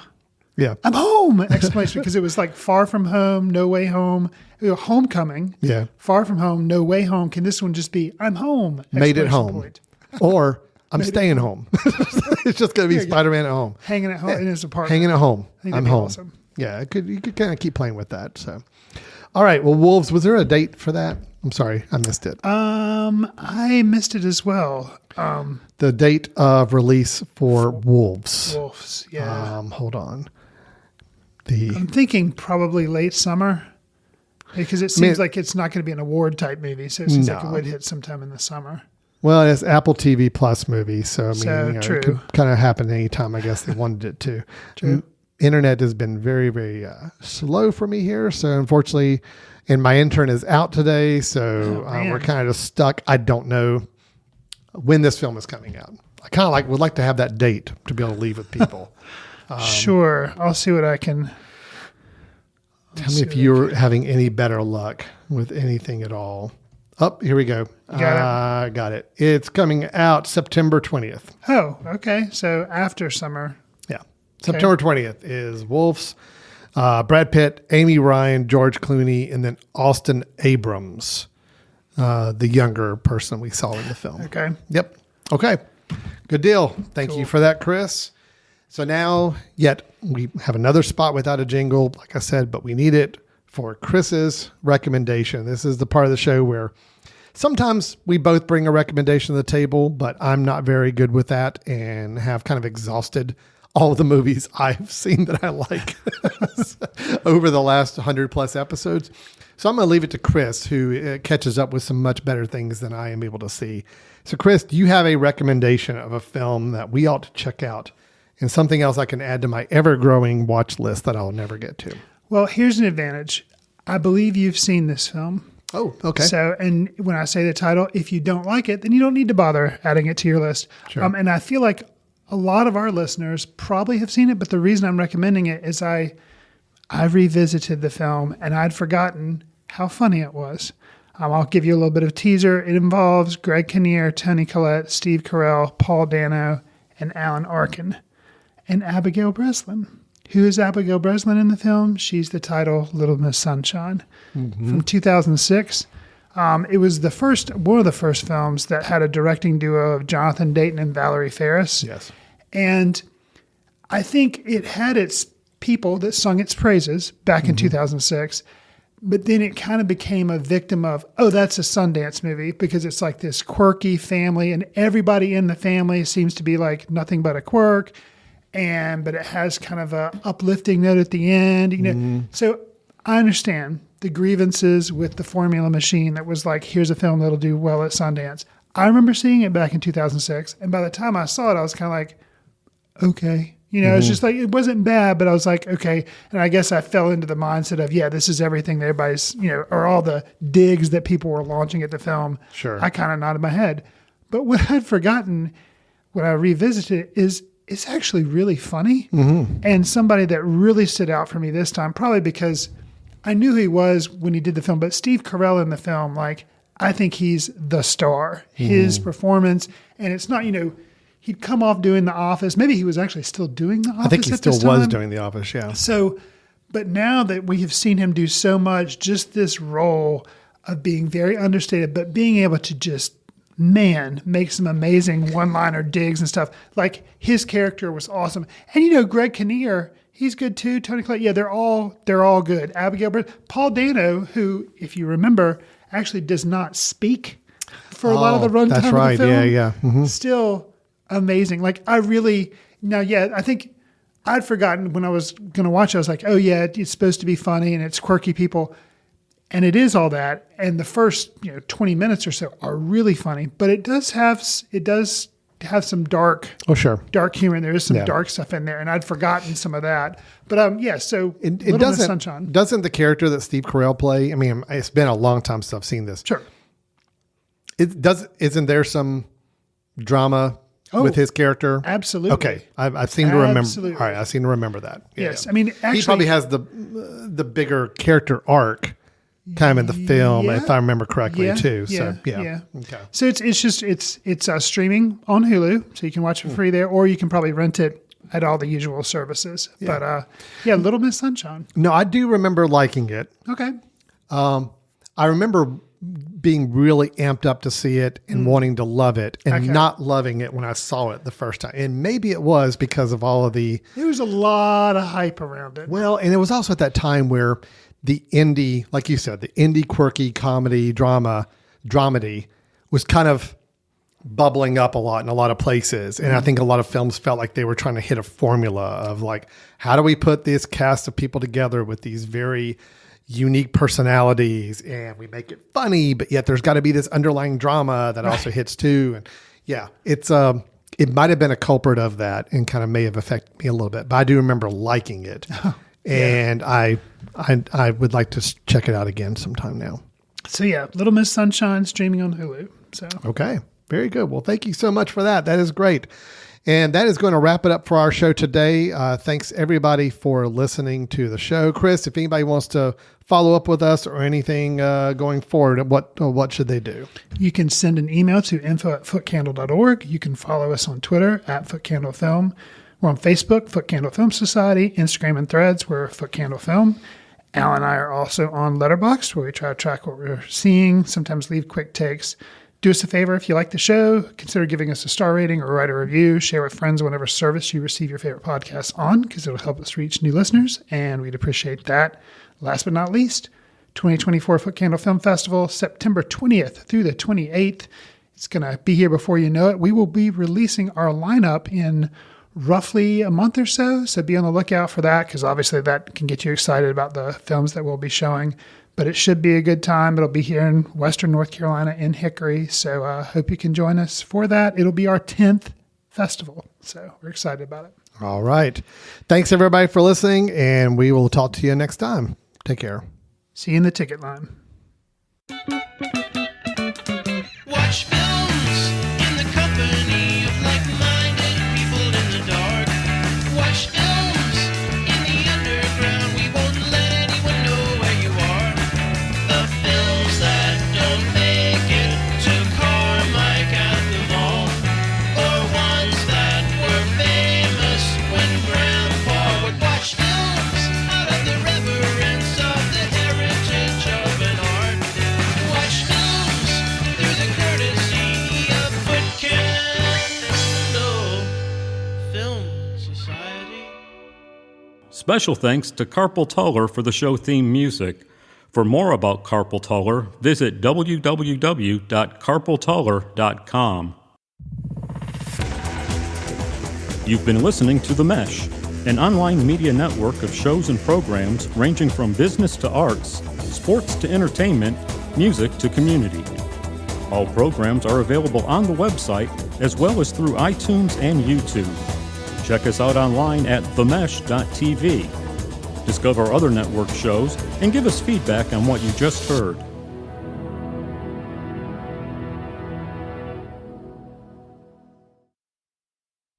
Yeah. I'm home! Exclamation, because it was like Far From Home, No Way Home, Homecoming. Yeah. Far From Home, No Way Home. Can this one just be I'm home? Made it home. Point. Or I'm staying home. It's just going to be Spider-Man at home. Hanging at home in his apartment. Hanging at home. I think I'm that'd be home. awesome. Yeah, you could kind of keep playing with that. So, all right. Well, Wolves, was there a date for that? I'm sorry, I missed it. I missed it as well. The date of release for Wolves. Wolves, yeah. Hold on. I'm thinking probably late summer because it seems like it's not going to be an award type movie. So it seems like it would hit sometime in the summer. Well, it's Apple TV Plus movie. So, true. It could kind of happen anytime, I guess they wanted it to. True. Internet has been very, very slow for me here. So unfortunately, and my intern is out today. So we're kind of stuck. I don't know when this film is coming out. I kind of would like to have that date to be able to leave with people. Sure. I'll see what I can. Tell me if you're having any better luck with anything at all. Oh, here we go. Got it. It's coming out September 20th. Oh, okay. So after summer. Yeah. September 20th is Wolves, Brad Pitt, Amy Ryan, George Clooney, and then Austin Abrams, the younger person we saw in the film. Okay. Yep. Okay. Good deal. Thank you for that, Chris. So now, we have another spot without a jingle, like I said, but we need it for Chris's recommendation. This is the part of the show where sometimes we both bring a recommendation to the table, but I'm not very good with that and have kind of exhausted all of the movies I've seen that I like over the last 100 plus episodes. So I'm going to leave it to Chris, who catches up with some much better things than I am able to see. So Chris, do you have a recommendation of a film that we ought to check out and something else I can add to my ever-growing watch list that I'll never get to? Well, here's an advantage. I believe you've seen this film. Oh, okay. So, and when I say the title, if you don't like it, then you don't need to bother adding it to your list. Sure. And I feel like a lot of our listeners probably have seen it, but the reason I'm recommending it is I revisited the film and I'd forgotten how funny it was. I'll give you a little bit of teaser. It involves Greg Kinnear, Toni Collette, Steve Carell, Paul Dano, and Alan Arkin, and Abigail Breslin. Who is Abigail Breslin in the film? She's the title Little Miss Sunshine from 2006. It was one of the first films that had a directing duo of Jonathan Dayton and Valerie Faris. Yes. And I think it had its people that sung its praises back in 2006. But then it kind of became a victim of, that's a Sundance movie because it's like this quirky family and everybody in the family seems to be like nothing but a quirk. But it has kind of a uplifting note at the end, So I understand the grievances with the formula machine that was like, here's a film that'll do well at Sundance. I remember seeing it back in 2006. And by the time I saw it, I was kind of like, okay. It's just like, it wasn't bad, but I was like, okay. And I guess I fell into the mindset of, this is everything that everybody's, or all the digs that people were launching at the film. Sure. I kind of nodded my head. But what I'd forgotten when I revisited it is it's actually really funny. And somebody that really stood out for me this time, probably because I knew who he was when he did the film, but Steve Carell in the film, like, I think he's the star. His performance, and it's not, he'd come off doing The Office. Maybe he was actually still doing The Office. I think he at still this was time. doing The Office, yeah. So, but now that we have seen him do so much, just this role of being very understated, but being able to just, make some amazing one-liner digs and stuff. Like his character was awesome. And Greg Kinnear, he's good too. Tony Collette, yeah, they're all good. Abigail Britt, Paul Dano, who, if you remember, actually does not speak for a lot of the runtime that's of right. the film. Yeah. Mm-hmm. Still amazing. Like I think I'd forgotten when I was going to watch it. I was like, oh yeah, it's supposed to be funny and it's quirky people. And it is all that. And the first 20 minutes or so are really funny, but it does have some dark humor, and there is some dark stuff in there. And I'd forgotten some of that. But so Little Miss Sunshine. Doesn't the character that Steve Carell play? I mean, it's been a long time since I've seen this. Sure. Isn't there some drama with his character? Absolutely. Okay, I seem to remember. Absolutely. All right, I seem to remember that. Yes, Yeah. I mean, actually, he probably has the bigger character arc, kind of in the film, if I remember correctly, too. So yeah. Okay. So it's streaming on Hulu, so you can watch it for free there, or you can probably rent it at all the usual services. Yeah. But Little Miss Sunshine. No, I do remember liking it. Okay. I remember being really amped up to see it and wanting to love it and not loving it when I saw it the first time. And maybe it was because of all of there was a lot of hype around it. Well, and it was also at that time where the indie, like you said, the indie quirky comedy dramedy was kind of bubbling up a lot in a lot of places. And I think a lot of films felt like they were trying to hit a formula of like, how do we put this cast of people together with these very unique personalities and we make it funny, but yet there's got to be this underlying drama that also hits too. And yeah, it might have been a culprit of that and kind of may have affected me a little bit, but I do remember liking it. And I would like to check it out again sometime now. So yeah, Little Miss Sunshine streaming on Hulu. So okay, very good. Well, thank you so much for that. That is great. And that is going to wrap it up for our show today. Thanks everybody for listening to the show. Chris, if anybody wants to follow up with us or anything going forward, what should they do? You can send an email to info@footcandle.org. You can follow us on Twitter @FootCandleFilm. We're on Facebook, Foot Candle Film Society, Instagram and Threads, we're Foot Candle Film. Al and I are also on Letterboxd, where we try to track what we're seeing, sometimes leave quick takes. Do us a favor, if you like the show, consider giving us a star rating or write a review. Share with friends whatever service you receive your favorite podcasts on, because it'll help us reach new listeners, and we'd appreciate that. Last but not least, 2024 Foot Candle Film Festival, September 20th through the 28th. It's going to be here before you know it. We will be releasing our lineup in roughly a month or so be on the lookout for that, because obviously that can get you excited about the films that we'll be showing. But it should be a good time. It'll be here in Western North Carolina in Hickory. So I hope you can join us for that. It'll be our 10th festival. So we're excited about it. All right. Thanks, everybody, for listening. And we will talk to you next time. Take care. See you in the ticket line. Watch films in the company of like-minded people in the dark. Watch films in the underground. We won't let anyone know where you are. The films that don't make it to Carmike at the mall, or ones that were famous when Grandpa would watch films out of the reverence of the heritage of an art. Watch films through the courtesy of Foot Candle Film Society. Special thanks to Carpal Tuller for the show theme music. For more about Carpal Tuller, visit www.carpaltuller.com. You've been listening to The Mesh, an online media network of shows and programs ranging from business to arts, sports to entertainment, music to community. All programs are available on the website as well as through iTunes and YouTube. Check us out online at themesh.tv. Discover other network shows and give us feedback on what you just heard.